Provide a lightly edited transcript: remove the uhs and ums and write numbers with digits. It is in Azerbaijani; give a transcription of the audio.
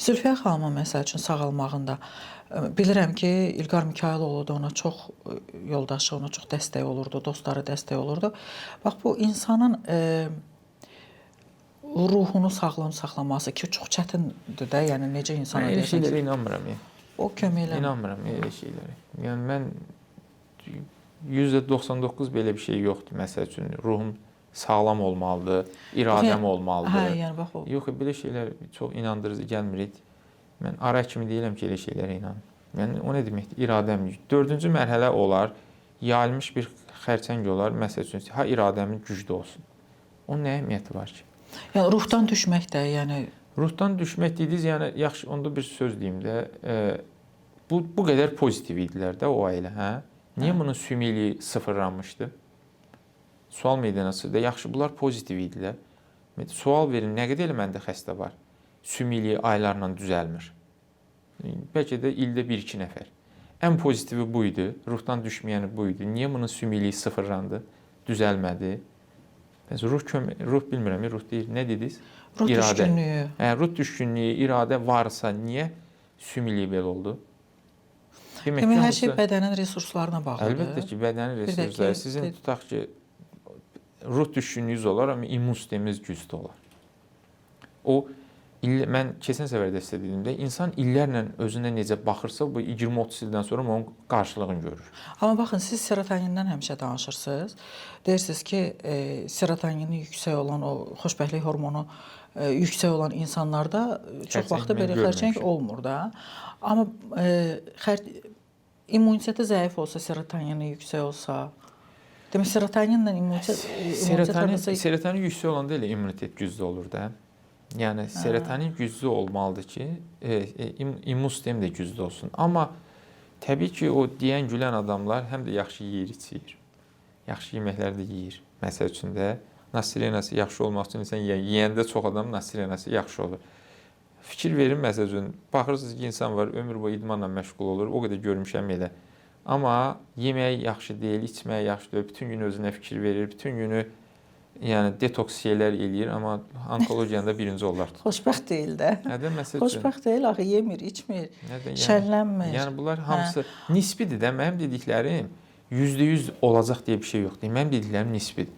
Zülfiyə xanımın məsəl üçün sağalmağında bilirəm ki, İlqar Mikayıloğlu da ona çox yoldaşı, ona çox dəstək olurdu, dostları dəstək olurdu. Bax bu insanın ruhunu sağlam saxlaması ki, çox çətindir də, yəni necə insana Mən elə deyəsən şeylərə ki, inanmıram. o kömək eləmir. İnanmıram elə şeylərə. Yəni mən %99 belə bir şey yoxdur. Məsəl üçün ruhum sağlam olmalıdır, iradəm olmalıdır. Hə, yəni bax o. Yox, belə şeylər çox inandırıcı gəlmir. Mən ara kimi deyirəm ki, elə şeylərə inanıram. Yəni o nə deməkdir? İradəm. 4-cü mərhələ olar, yayılmış bir xərçəng olar. Məsəl üçün, ha iradəmin güclü olsun. Onun nə əhəmiyyəti var ki? Yəni ruhdan düşmək də, yəni Ruhdan düşmək dediniz, yəni yaxşı onda bir söz deyim də, bu qədər pozitiv idilər də o ailə, hə? Niyə bunun sümüyü sıfırlanmışdı? Sual meydana çıxdı. Yaxşı, bunlar pozitiv idilər. Sual verin, nə qədər məndə xəstə var? Sümüyü aylarla düzəlmir. Bəlkə də ildə 1-2 nəfər. Ən pozitivi bu idi, ruhdan düşməyəni bu idi. Niyə bunun sümüyü sıfırlandı, düzəlmədi? Ruh bilmirəm, ruh deyir, nə dediniz? ruh düşkünlüyü. Hə, ruh düşkünlüyü, iradə varsa niyə sümüyü belə oldu? Demək, hər şey bədənin resurslarına bağlıdır. Əlbəttə ki, bədənin resursları. Sizin tutaq ki, ruh düşkünlüyünüz olar, amma immun sisteminiz güclü olar. Mən keçən səfər də sizə dediyimdə, insan illərlə özünə necə baxırsa, bu 20-30 ildən sonra onun qarşılığını görür. Amma baxın, siz serotonindən həmişə danışırsınız. Deyirsiniz ki, serotonini yüksək olan, o xoşbəxtlik hormonu yüksək olan insanlarda çox vaxtı belə xərçəng olmur da. Amma immuniteti zəif olsa, serotonini yüksək olsa, demək serotoninlə immunitet Serotonin yüksək olanda elə immunitet güclü olur da. Yəni serotonin güclü olmalıdır ki, immun sistem də güclü olsun. Amma təbii ki, o deyən gülən adamlar həm də yaxşı yeyir, içir. Yaxşı yeməklər də yeyir. Məsəl üçün də nasirenası yaxşı olmaq üçün insan yeyəndə çox adam nasirenası yaxşı olur. Fikir verin, məsəl üçün, baxırsınız ki, insan var, ömür boyu idmanla məşğul olur, o qədər görmüşəm elə. Amma yemək yaxşı deyil, içmək yaxşı deyil, bütün gün özünə fikir verir, bütün günü yəni detoks şeylər eləyir, amma onkologiyada birinci onlar tutur. Xoşbəxt deyil də. Nədən məsəl üçün? Xoşbəxt deyil, axı yemir, içmir, şənlənmir. Yəni bunlar hamısı nisbidir də. Mənim dediklərim %100 olacaq deyə bir şey yoxdur. Mənim dediklərim nisbidir.